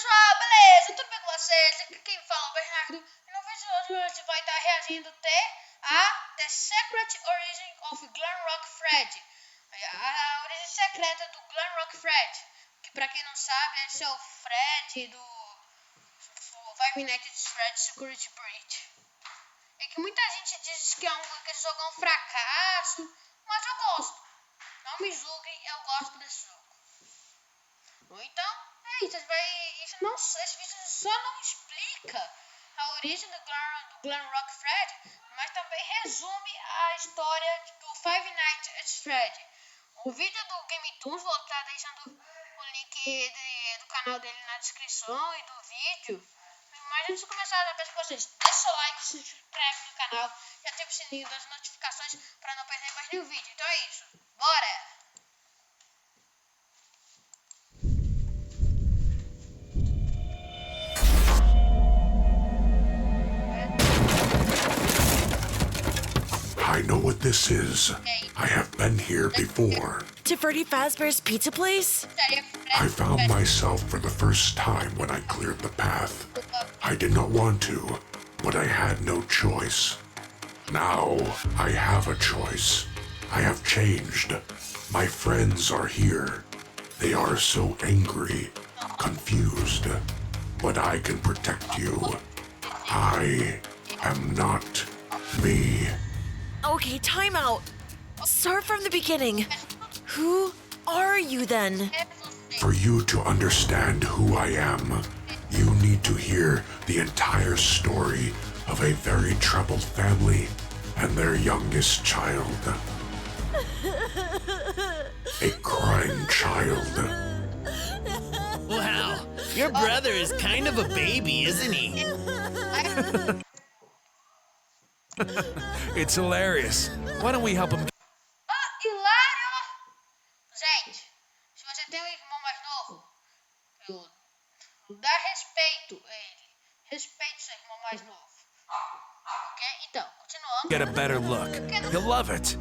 pessoal, beleza? Tudo bem com vocês? Aqui quem fala é o Bernardo. E no vídeo de hoje a gente vai estar reagindo a The Secret Origin of GLAMROCK FREDDY. A origem secreta do GLAMROCK Freddy. Que pra quem não sabe, esse é o Freddy do Five Nights at Freddy's Security Breach. É que muita gente diz que esse jogo é um fracasso, mas eu gosto. Não me julguem, eu gosto desse jogo. Então, é isso. Esse vídeo só não explica a origem do GLAMROCK Freddy, mas também resume a história do Five Nights at Freddy. O vídeo do Game Toons, vou estar deixando o link do canal dele na descrição e do vídeo. Mas antes de começar, eu peço para vocês, deixa o like, se inscreve no canal e ativa o sininho das notificações para não perder mais nenhum vídeo. Então é isso, bora! I know what this is. I have been here before. To Freddy Fazbear's Pizza Place? I found myself for the first time when I cleared the path. I did not want to, but I had no choice. Now I have a choice. I have changed. My friends are here. They are so angry, confused, but I can protect you. I am not me. Okay, time out. Start from the beginning. Who are you then? For you to understand who I am, you need to hear the entire story of a very troubled family and their youngest child. A crying child. Wow, your brother is kind of a baby, isn't he? It's hilarious. Why don't we help him? Hilário! Gente, se você tem um irmão mais novo, dá respeito a ele. Respeite seu irmão mais novo. Ok? Então, continuando. Get a better look. He'll love it.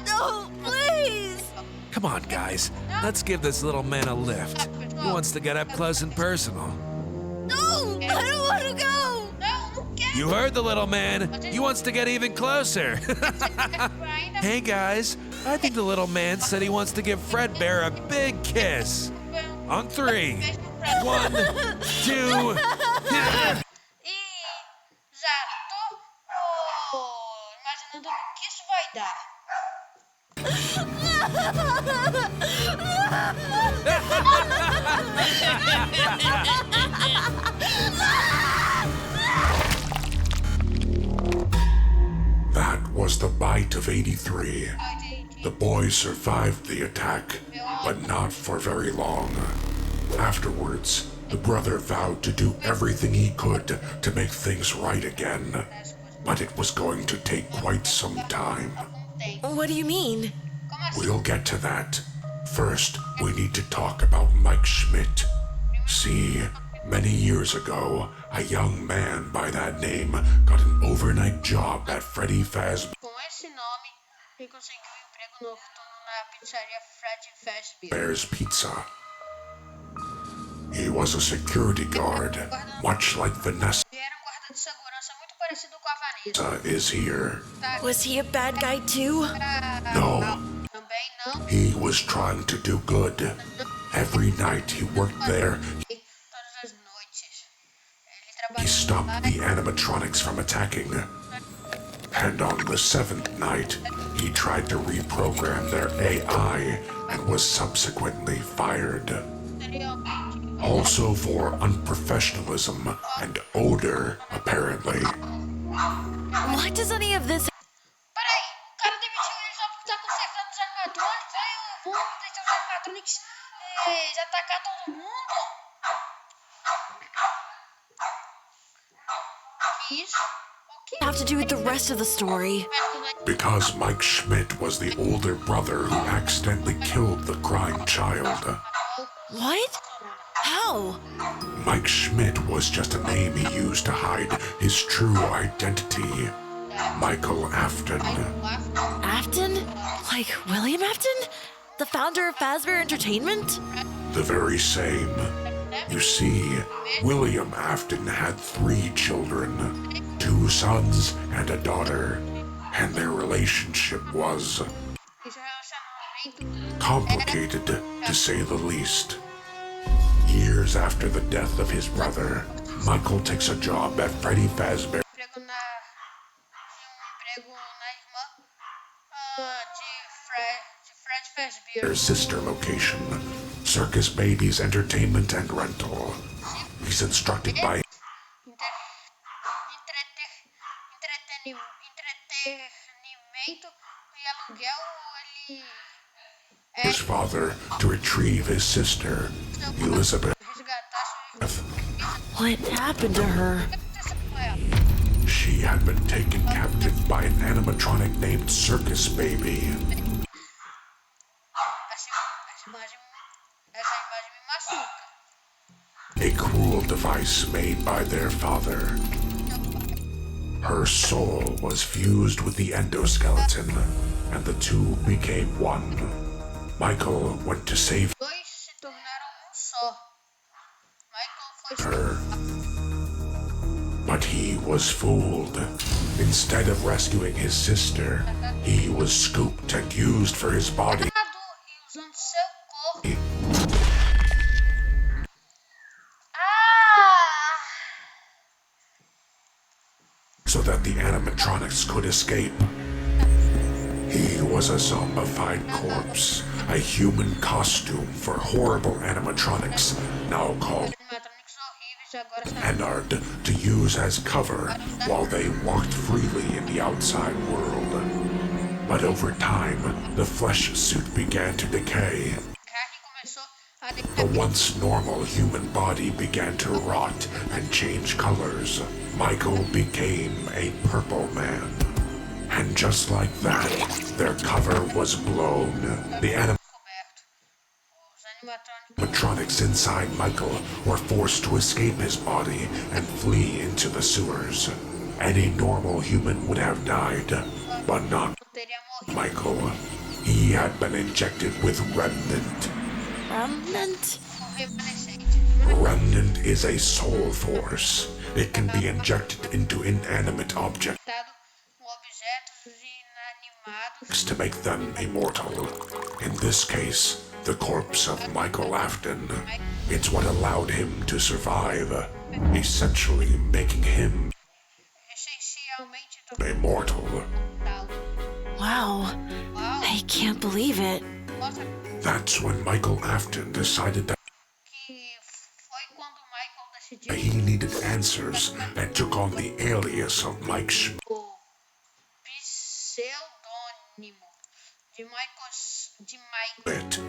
No, please! Come on, guys. Let's give this little man a lift. He wants to get up close and personal. No, I don't want to go! Não quero. You heard the little man. He wants to get even closer. Hey, guys. I think the little man said he wants to give Fredbear a big kiss. On 3. 1, 2. E já tô imaginando o que isso vai dar. That was the bite of 83. The boys survived the attack, but not for very long. Afterwards, the brother vowed to do everything he could to make things right again. But it was going to take quite some time. What do you mean? We'll get to that. First, we need to talk about Mike Schmidt. See, many years ago, a young man by that name got an overnight job at Freddy Fazbear's Com esse nome, ele conseguiu um emprego noturno na pizzaria Freddy Fazbear. Pizza. He was a security guard, much like Vanessa Ele era guarda de segurança muito parecido com a Vanessa. is here. Was he a bad guy too? No, Também não. he was trying to do good. Every night he worked there, Todas as noites. Ele he trabalhava stopped the animatronics from attacking. And on the 7th night, he tried to reprogram their AI and was subsequently fired. anteriormente. Also for unprofessionalism and odor, apparently. What does any of this... Peraí, o cara demitiu ele só porque tá consertando os animatronics. Aí vamos deixar os animatronics atacar todo mundo. Isso. O que have to do with the rest of the story? Because Mike Schmidt was the older brother who accidentally killed the crying child. What? How? Mike Schmidt was just a name he used to hide his true identity. Michael Afton. Afton? Like William Afton? The founder of Fazbear Entertainment? The very same. You see, William Afton had 3 children, 2 sons and a daughter, and their relationship was Esse relacionamento complicated, to say the least. Years after the death of his brother, Michael takes a job at Freddy Fazbear's emprego na irmã de Fred Fazbear. sister location, Circus Babies Entertainment and Rental. He's instructed by Entretenimento e aluguel, ele his father to retrieve his sister, Elizabeth. resgatar sua What happened to her? O que aconteceu com ela? She had been taken captive by an animatronic named Circus Baby. Essa imagem me machuca. A cruel device made by their father. Her soul was fused with the endoskeleton, and the two became one. Michael went to save Dois se tornaram só. Michael foi her, but he was fooled. Instead of rescuing his sister, he was scooped and used for his body. e usando seu corpo. Ah! So that the animatronics could escape. He was a zombified corpse, a human costume for horrible animatronics, now called Animatrônicos horríveis agora são Ennard, to use as cover while they walked freely in the outside world. But over time, the flesh suit began to decay. carne começou a The once normal human body began to rot and change colors. Michael became a purple man. And just like that, their cover was blown. The descoberto. Os animatrônicos animatronics inside Michael were forced to escape his body and flee into the sewers. Any normal human would have died, but not teriam morrido. Michael. He had been injected with Remnant. Remnant? Um remanescente. Remnant is a soul force. It can be injected into inanimate objects Dado com objetos inanimados. to make them immortal. In this case, the corpse of Michael Afton. It's what allowed him to survive, essentially making him Essencialmente immortal. total. Wow. Uau! I can't believe it. Mostra That's when Michael Afton decided that que foi quando Michael decidiu he needed answers and took on the alias of Mike o pseudônimo de Michael. Schmidt.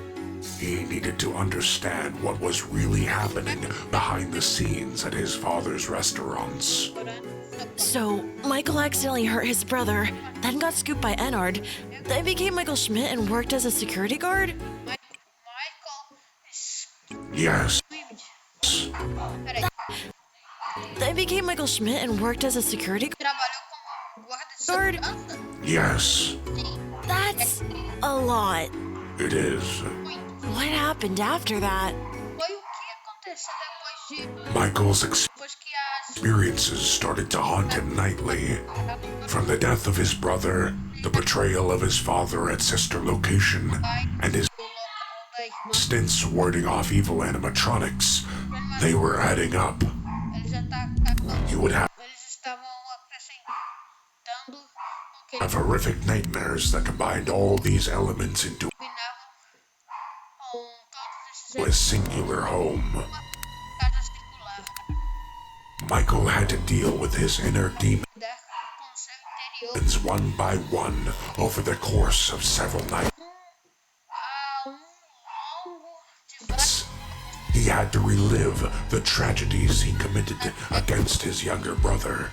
He needed to understand what was really happening behind the scenes at his father's restaurants. So, Michael accidentally hurt his brother, then got scooped by Ennard, then became Michael Schmidt and worked as a security guard? Michael Yes, Peraí, Then became Michael Schmidt and worked as a security trabalhou como guarda de guard? segurança? yes, That's a lot. it is. What happened after that? Foi o que aconteceu depois Michael's depois que as experiences started to haunt him nightly. From the death of his brother, the betrayal of his father at sister location, and his o local da irmã, stints warding off evil animatronics, they were adding up. eles atacavam, You would have eles estavam acrescentando o que eles horrific nightmares that combined all these elements into combinavam com todos esses a eventos singular home. uma casa circular. Michael had to deal with his inner demons Lidar com seu interior one by one over the course of several nights. a longo de vários He had to relive the tragedies he committed against his younger brother.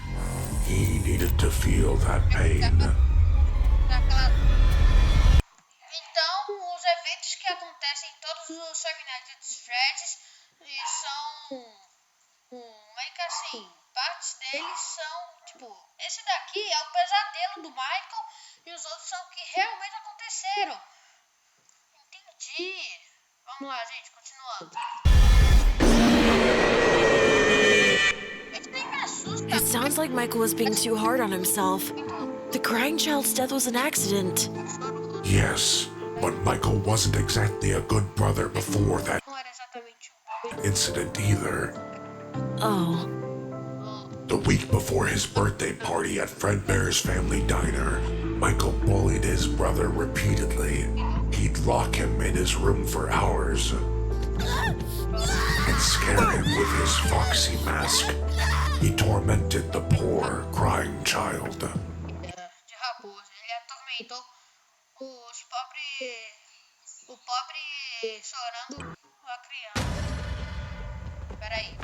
He needed to feel that pain. daquela. Então, os eventos que acontecem em todos os Five Nights at Freddy's são meio que assim, partes deles são, tipo, esse daqui é o pesadelo do Michael e os outros são o que realmente aconteceram. Entendi. Vamos lá, gente, continuando. It sounds like Michael was being too hard on himself. The crying child's death was an accident. Yes, but Michael wasn't exactly a good brother before that Não era exatamente um. incident either. Oh, The week before his birthday party at Fredbear's family diner, Michael bullied his brother repeatedly. He'd lock him in his room for hours and scare him with his foxy mask. He tormented the poor, crying child. De raposa. Ele atormentou os pobres. O pobre chorando a criança. Peraí.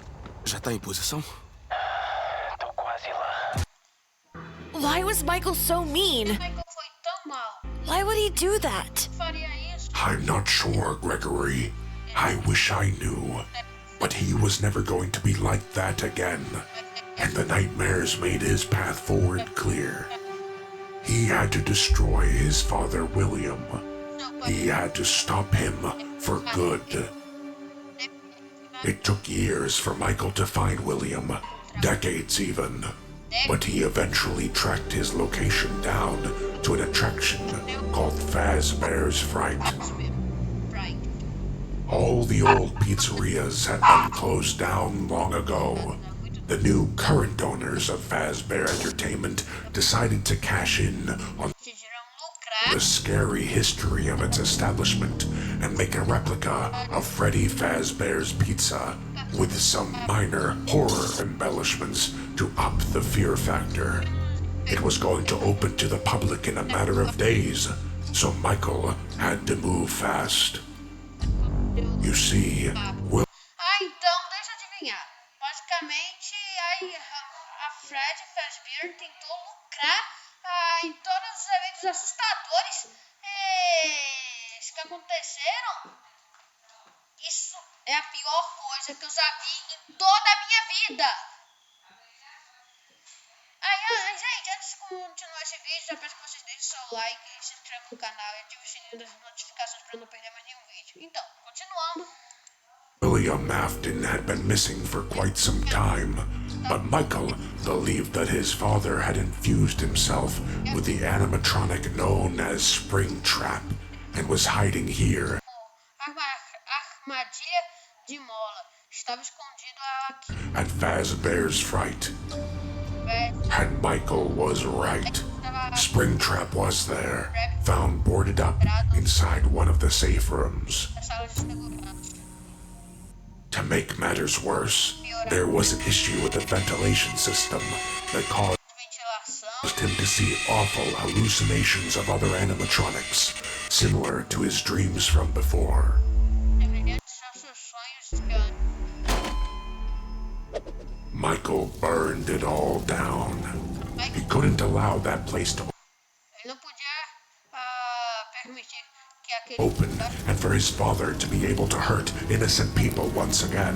Já tá em posição? Tô quase lá. why was Michael so mean? Michael foi tão mal. Why would he do that? Faria isso? I'm not sure, Gregory. I wish I knew. But he was never going to be like that again. And the nightmares made his path forward clear. He had to destroy his father, William. He had to stop him for good. It took years for Michael to find William, decades even. But he eventually tracked his location down to an attraction called Fazbear's Fright. Right. All the old pizzerias had been closed down long ago. The new current owners of Fazbear Entertainment decided to cash in on Decidiram lucrar. the scary history of its establishment and make a replica of Freddy Fazbear's Pizza with some minor horror embellishments to up the fear factor. It was going to open to the public in a matter of days, so Michael had to move fast. You see, Então, deixa eu adivinhar. Basicamente, a Fred Fazbear tentou lucrar em todos os eventos assustadores que aconteceram. Isso é a pior coisa que eu já vi em toda a minha vida. Gente, antes de continuar esse vídeo, já peço que vocês deixem seu like, se inscrevam no canal e ativem o sininho das notificações para não perder mais nenhum vídeo. Então, continuando. William Afton had been missing for quite some time, but Michael believed that his father had infused himself with the animatronic known as Springtrap and was hiding here. Armadilha de mola. Estava escondido aqui. At Fazbear's Fright. And Michael was right. Springtrap was there, found boarded up inside one of the safe rooms. Na sala de segurança. To make matters worse, there was an issue with the ventilation system that caused Ventilação. him to see awful hallucinations of other animatronics, similar to his dreams from before. Semelhantes aos seus sonhos espiando. Michael burned it all down. He couldn't allow that place to Ele não podia permitir que aquele open and for his father to be able to hurt innocent people once again.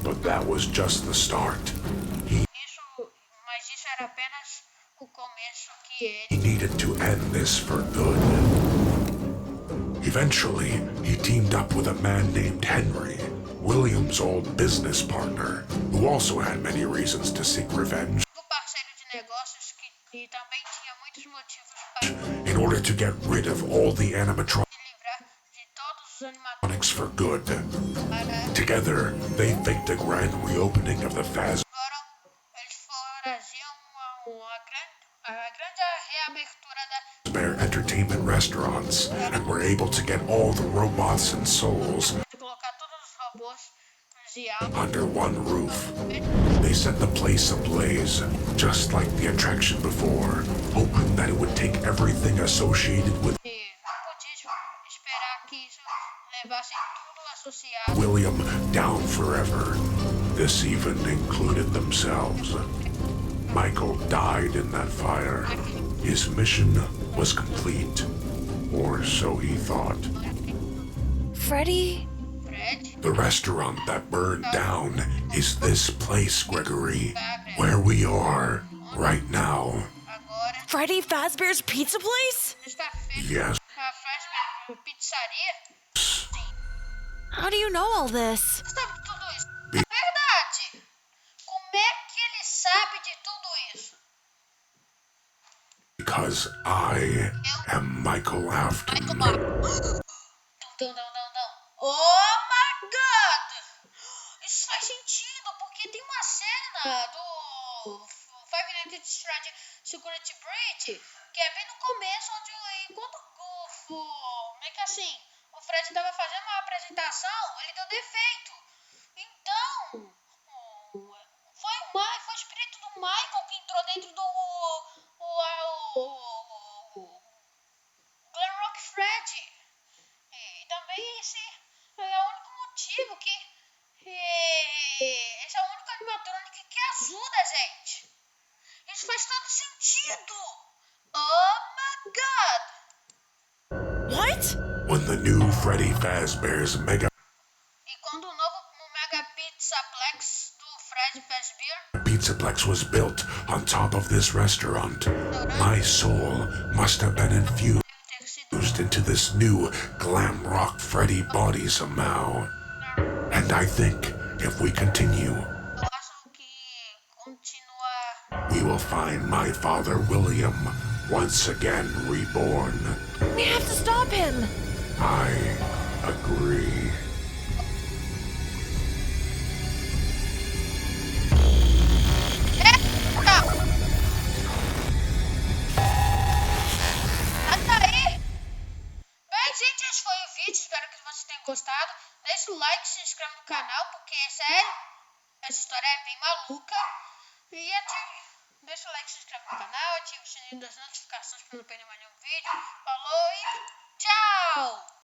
But that was just the start. Mas isso era apenas o começo que He ele needed to end this for good. Eventually, he teamed up with a man named Henry, William's old business partner, who also had many reasons to seek revenge, o parceiro de negócios que também tinha muitos motivos para in order to get rid of all the animatronics se livrar de todos os animatrônicos. for good. Para Together, they faked a grand reopening of the eles faziam a grande reabertura da Fazbear Entertainment restaurants and were able to get all the robots and souls de colocar todos os robôs de algo. under one roof. They set the place ablaze, just like the attraction before, hoping that it would take everything associated with E não podia esperar que isso levasse tudo associado. William down forever. This even included themselves. Michael died in that fire. His mission was complete, or so he thought. Freddy? Fred, The restaurant that burned down is this place, Gregory, where we are right now. agora Freddy Fazbear's Pizza Place? está feito. Yes, A Fred Pizzaria? How do you know all this? Sabe de tudo isso? É verdade. Como é que ele sabe because I am Michael Afton. Oh my God! Isso faz sentido, porque tem uma cena do Five Nights at Freddy's Security Breach que é bem no começo, onde enquanto meio que assim, o Fred estava fazendo uma apresentação, ele deu defeito. Então, foi o espírito do Michael que entrou dentro do Glamrock Freddy. E também esse é o único motivo que esse é o único animatrônico que ajuda a gente. Isso faz todo sentido. Oh my God! What? When the new Freddy Fazbear's Mega E quando o novo Mega Pizzaplex do Fred Fazbear Pizzaplex was built on top of this restaurant, my soul must have been infused ter sido into this new GLAMROCK Freddy body somehow. And I think if we continue, eu acho que continuar we will find my father William once again reborn. We have to stop him. I agree. Até aí! Bem, gente, esse foi o vídeo. Espero que vocês tenham gostado. Deixa o like, se inscreve no canal, porque é sério, essa história é bem maluca. E deixa o like, se inscreve no canal, ativa o sininho das notificações para não perder mais nenhum vídeo. Falou e tchau!